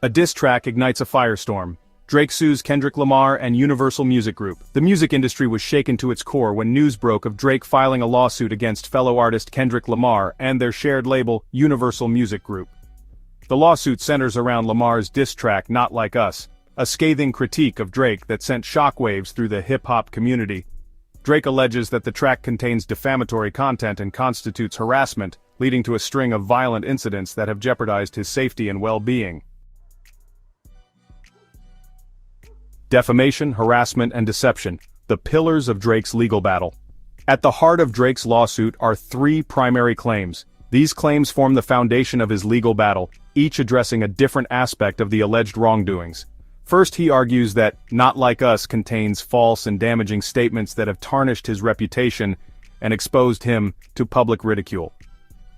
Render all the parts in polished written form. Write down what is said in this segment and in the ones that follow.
A diss track ignites a firestorm. Drake sues Kendrick Lamar and Universal Music Group. The music industry was shaken to its core when news broke of Drake filing a lawsuit against fellow artist Kendrick Lamar and their shared label, Universal Music Group. The lawsuit centers around Lamar's diss track Not Like Us, a scathing critique of Drake that sent shockwaves through the hip-hop community. Drake alleges that the track contains defamatory content and constitutes harassment, leading to a string of violent incidents that have jeopardized his safety and well-being. Defamation, harassment, and deception, the pillars of Drake's legal battle. At the heart of Drake's lawsuit are three primary claims. These claims form the foundation of his legal battle, each addressing a different aspect of the alleged wrongdoings. First, he argues that Not Like Us contains false and damaging statements that have tarnished his reputation and exposed him to public ridicule.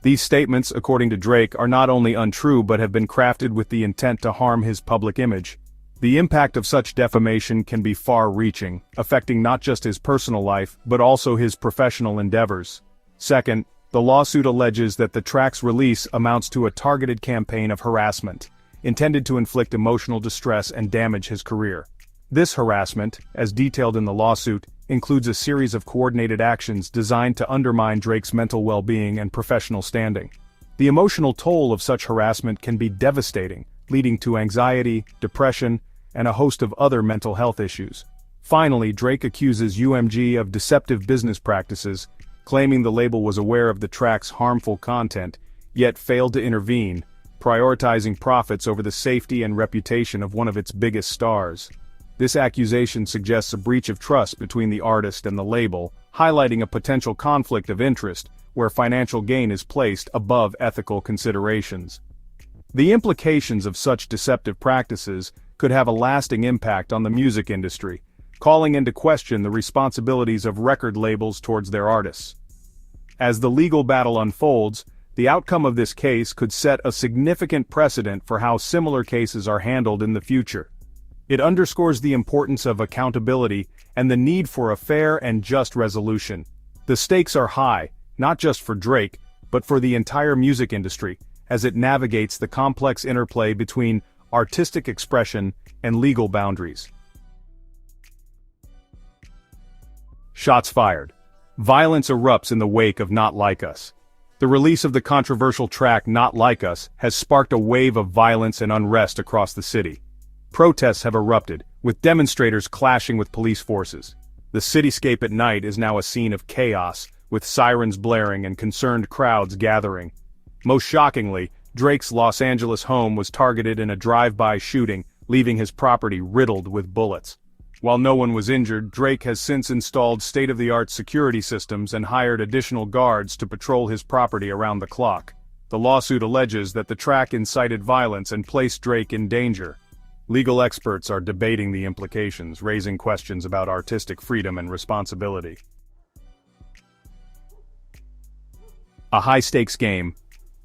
These statements, according to Drake, are not only untrue but have been crafted with the intent to harm his public image. The impact of such defamation can be far-reaching, affecting not just his personal life, but also his professional endeavors. Second, the lawsuit alleges that the track's release amounts to a targeted campaign of harassment, intended to inflict emotional distress and damage his career. This harassment, as detailed in the lawsuit, includes a series of coordinated actions designed to undermine Drake's mental well-being and professional standing. The emotional toll of such harassment can be devastating, leading to anxiety, depression, and a host of other mental health issues. Finally, Drake accuses UMG of deceptive business practices, claiming the label was aware of the track's harmful content, yet failed to intervene, prioritizing profits over the safety and reputation of one of its biggest stars. This accusation suggests a breach of trust between the artist and the label, highlighting a potential conflict of interest where financial gain is placed above ethical considerations. The implications of such deceptive practices could have a lasting impact on the music industry, calling into question the responsibilities of record labels towards their artists. As the legal battle unfolds, the outcome of this case could set a significant precedent for how similar cases are handled in the future. It underscores the importance of accountability and the need for a fair and just resolution. The stakes are high, not just for Drake, but for the entire music industry, as it navigates the complex interplay between artistic expression and legal boundaries. Shots fired. Violence erupts in the wake of Not Like Us. The release of the controversial track Not Like Us has sparked a wave of violence and unrest across the city. Protests have erupted, with demonstrators clashing with police forces. The cityscape at night is now a scene of chaos, with sirens blaring and concerned crowds gathering. Most shockingly, Drake's Los Angeles home was targeted in a drive-by shooting, leaving his property riddled with bullets. While no one was injured, Drake has since installed state-of-the-art security systems and hired additional guards to patrol his property around the clock. The lawsuit alleges that the track incited violence and placed Drake in danger. Legal experts are debating the implications, raising questions about artistic freedom and responsibility. A high-stakes game.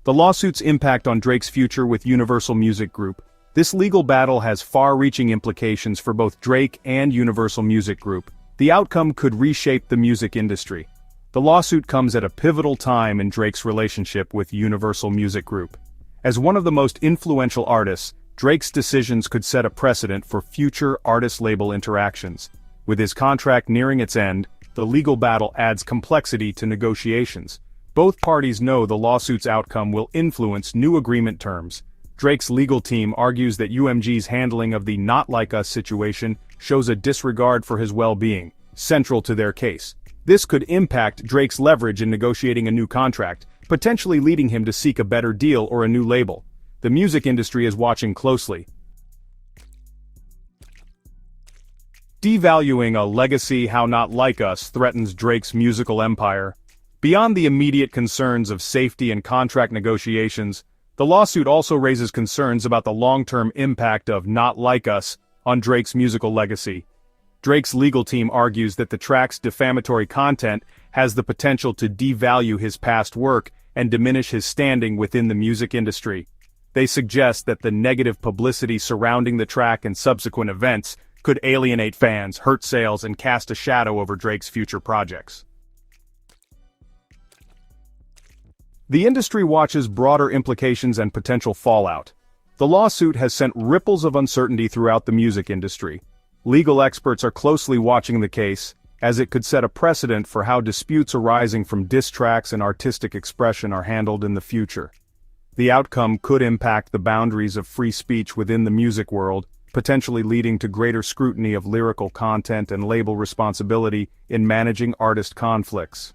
The lawsuit's impact on Drake's future with Universal Music Group. This legal battle has far-reaching implications for both Drake and Universal Music Group. The outcome could reshape the music industry. The lawsuit comes at a pivotal time in Drake's relationship with Universal Music Group. As one of the most influential artists, Drake's decisions could set a precedent for future artist-label interactions. With his contract nearing its end, the legal battle adds complexity to negotiations. Both parties know the lawsuit's outcome will influence new agreement terms. Drake's legal team argues that UMG's handling of the Not Like Us situation shows a disregard for his well-being, central to their case. This could impact Drake's leverage in negotiating a new contract, potentially leading him to seek a better deal or a new label. The music industry is watching closely. Devaluing a legacy How Not Like Us threatens Drake's musical empire. Beyond the immediate concerns of safety and contract negotiations, the lawsuit also raises concerns about the long-term impact of Not Like Us on Drake's musical legacy. Drake's legal team argues that the track's defamatory content has the potential to devalue his past work and diminish his standing within the music industry. They suggest that the negative publicity surrounding the track and subsequent events could alienate fans, hurt sales, and cast a shadow over Drake's future projects. The industry watches broader implications and potential fallout. The lawsuit has sent ripples of uncertainty throughout the music industry. Legal experts are closely watching the case, as it could set a precedent for how disputes arising from diss tracks and artistic expression are handled in the future. The outcome could impact the boundaries of free speech within the music world, potentially leading to greater scrutiny of lyrical content and label responsibility in managing artist conflicts.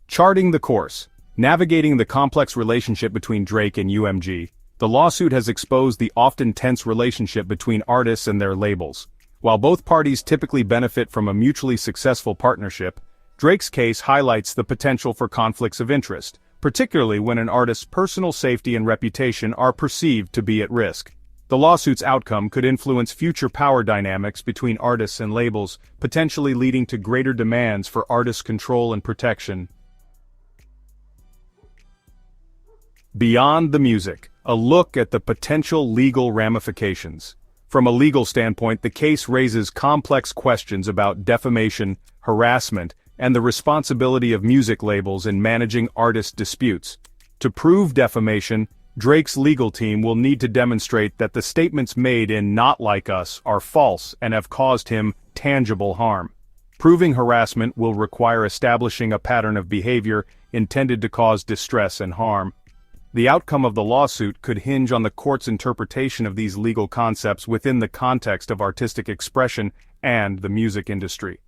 Charting the course. Navigating the complex relationship between Drake and UMG, the lawsuit has exposed the often tense relationship between artists and their labels. While both parties typically benefit from a mutually successful partnership, Drake's case highlights the potential for conflicts of interest, particularly when an artist's personal safety and reputation are perceived to be at risk. The lawsuit's outcome could influence future power dynamics between artists and labels, potentially leading to greater demands for artist control and protection. Beyond the music, a look at the potential legal ramifications. From a legal standpoint, the case raises complex questions about defamation, harassment, and the responsibility of music labels in managing artist disputes. To prove defamation, Drake's legal team will need to demonstrate that the statements made in Not Like Us are false and have caused him tangible harm. Proving harassment will require establishing a pattern of behavior intended to cause distress and harm. The outcome of the lawsuit could hinge on the court's interpretation of these legal concepts within the context of artistic expression and the music industry.